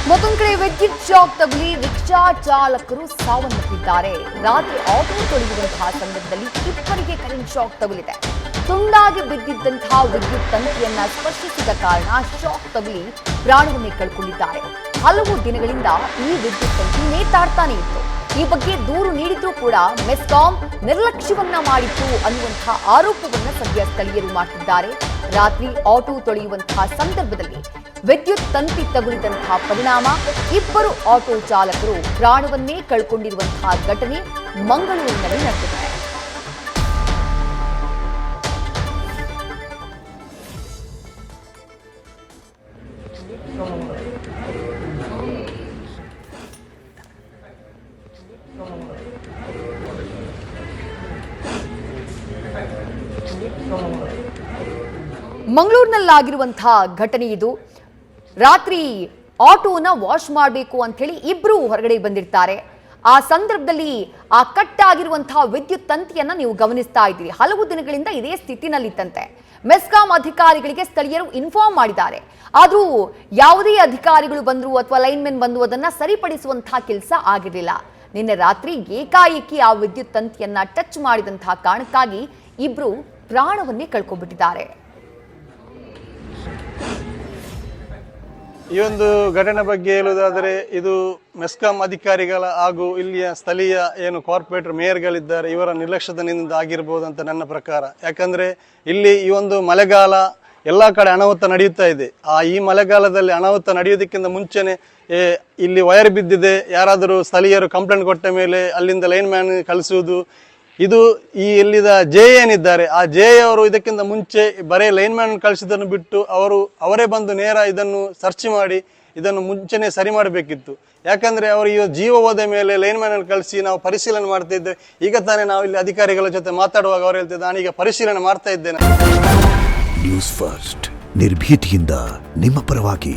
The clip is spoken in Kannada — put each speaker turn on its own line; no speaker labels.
ಮತ್ತೊಂದು ಕಡೆ ವಿದ್ಯುತ್ ಶಾಕ್ ತಗುಲಿ ರಿಕ್ಷಾ ಚಾಲಕರು ಸಾವನ್ನಪ್ಪಿದ್ದಾರೆ. ರಾತ್ರಿ ಆಟೋ ತೊಳೆಯುವಂತಹ ಸಂದರ್ಭದಲ್ಲಿ ಇಬ್ಬರಿಗೆ ಕರೆಂಟ್ ಶಾಕ್ ತಗುಲಿದೆ. ತುಂಡಾಗಿ ಬಿದ್ದಿದ್ದಂತಹ ವಿದ್ಯುತ್ ತಂತಿಯನ್ನ ಸ್ಪರ್ಶಿಸಿದ ಕಾರಣ ಶಾಕ್ ತಗುಲಿ ಪ್ರಾಣವನ್ನೇ ಕಳ್ಕೊಂಡಿದ್ದಾರೆ. ಹಲವು ದಿನಗಳಿಂದ ಈ ವಿದ್ಯುತ್ ತಂತಿ ನೇತಾಡ್ತಾನೆ ಇತ್ತು. ಈ ಬಗ್ಗೆ ದೂರು ನೀಡಿದ್ರೂ ಕೂಡ ಮೆಸ್ಕಾಂ ನಿರ್ಲಕ್ಷ್ಯವನ್ನ ಮಾಡಿತ್ತು ಅನ್ನುವಂತಹ ಆರೋಪವನ್ನ ಸದ್ಯ ಸ್ಥಳೀಯರು ಮಾಡ್ತಿದ್ದಾರೆ. ರಾತ್ರಿ ಆಟೋ ತೊಳೆಯುವಂತಹ ಸಂದರ್ಭದಲ್ಲಿ ವಿದ್ಯುತ್ ತಂತಿ ತಗುಲಿದಂತಹ ಪರಿಣಾಮ ಇಬ್ಬರು ಆಟೋ ಚಾಲಕರು ಪ್ರಾಣವನ್ನೇ ಕಳ್ಕೊಂಡಿರುವಂತಹ ಘಟನೆ ಮಂಗಳೂರಿನಲ್ಲಿ ನಡೆದಿದೆ. ಮಂಗಳೂರಿನಲ್ಲಾಗಿರುವಂತಹ ಘಟನೆ ಇದು. ರಾತ್ರಿ ಆಟೋನ ವಾಶ್ ಮಾಡಬೇಕು ಅಂತ ಹೇಳಿ ಇಬ್ರು ಹೊರಗಡೆ ಬಂದಿರ್ತಾರೆ. ಆ ಸಂದರ್ಭದಲ್ಲಿ ಆ ಕಟ್ ಆಗಿರುವಂತಹ ವಿದ್ಯುತ್ ತಂತಿಯನ್ನ ನೀವು ಗಮನಿಸ್ತಾ ಇದ್ದೀರಿ. ಹಲವು ದಿನಗಳಿಂದ ಇದೇ ಸ್ಥಿತಿನಲ್ಲಿತ್ತಂತೆ. ಮೆಸ್ಕಾಂ ಅಧಿಕಾರಿಗಳಿಗೆ ಸ್ಥಳೀಯರು ಇನ್ಫಾರ್ಮ್ ಮಾಡಿದ್ದಾರೆ. ಆದರೂ ಯಾವುದೇ ಅಧಿಕಾರಿಗಳು ಬಂದ್ರು ಅಥವಾ ಲೈನ್ಮೆನ್ ಬಂದು ಅದನ್ನ ಸರಿಪಡಿಸುವಂತಹ ಕೆಲಸ ಆಗಿರಲಿಲ್ಲ. ನಿನ್ನೆ ರಾತ್ರಿ ಏಕಾಏಕಿ ಆ ವಿದ್ಯುತ್ ತಂತಿಯನ್ನ ಟಚ್ ಮಾಡಿದಂತಹ ಕಾರಣಕ್ಕಾಗಿ ಇಬ್ರು ಪ್ರಾಣವನ್ನೇ ಕಳ್ಕೊಂಡ್ಬಿಟ್ಟಿದ್ದಾರೆ.
ಈ ಒಂದು ಘಟನೆ ಬಗ್ಗೆ ಹೇಳುವುದಾದರೆ ಇದು ಮೆಸ್ಕಾಂ ಅಧಿಕಾರಿಗಳ ಹಾಗೂ ಇಲ್ಲಿಯ ಸ್ಥಳೀಯ ಏನು ಕಾರ್ಪೊರೇಟರ್ ಮೇಯರ್ಗಳಿದ್ದಾರೆ ಇವರ ನಿರ್ಲಕ್ಷ್ಯದಿಂದ ಆಗಿರ್ಬೋದು ಅಂತ ನನ್ನ ಪ್ರಕಾರ. ಯಾಕಂದರೆ ಇಲ್ಲಿ ಈ ಒಂದು ಮಳೆಗಾಲ ಎಲ್ಲ ಕಡೆ ಅನಾಹುತ ನಡೆಯುತ್ತಾ ಇದೆ. ಈ ಮಳೆಗಾಲದಲ್ಲಿ ಅನಾಹುತ ನಡೆಯೋದಕ್ಕಿಂತ ಮುಂಚೆನೆ ಇಲ್ಲಿ ವೈರ್ ಬಿದ್ದಿದೆ, ಯಾರಾದರೂ ಸ್ಥಳೀಯರು ಕಂಪ್ಲೇಂಟ್ ಕೊಟ್ಟ ಮೇಲೆ ಅಲ್ಲಿಂದ ಲೈನ್ ಮ್ಯಾನ್ ಕಳಿಸುವುದು, ಇದು ಈ ಇಲ್ಲಿದ ಜೆ ಏನಿದ್ದಾರೆ ಆ ಜೆ ಅವರು ಇದಕ್ಕಿಂತ ಮುಂಚೆ ಬರೇ ಲೈನ್ ಮ್ಯಾನ್ ಕಳಿಸಿದ್ದನ್ನು ಬಿಟ್ಟು ಅವರೇ ಬಂದು ನೇರ ಇದನ್ನು ಸರ್ಚ್ ಮಾಡಿ ಇದನ್ನು ಮುಂಚೆನೆ ಸರಿ ಮಾಡಬೇಕಿತ್ತು. ಯಾಕಂದ್ರೆ ಅವರು ಈ ಜೀವ ಹೋದ ಮೇಲೆ ಲೈನ್ ಮ್ಯಾನ್ ಕಳಿಸಿ ನಾವು ಪರಿಶೀಲನೆ ಮಾಡ್ತಾ ಇದ್ದೇವೆ. ಈಗ ತಾನೇ ನಾವು ಇಲ್ಲಿ ಅಧಿಕಾರಿಗಳ ಜೊತೆ ಮಾತಾಡುವಾಗ ಅವರು ಹೇಳ್ತಿದ್ದೆ ನಾನೀಗ ಪರಿಶೀಲನೆ ಮಾಡ್ತಾ ಇದ್ದೇನೆ.
ನ್ಯೂಸ್ ಫಸ್ಟ್ ನಿರ್ಭೀತಿಯಿಂದ ನಿಮ್ಮ ಪರವಾಗಿ.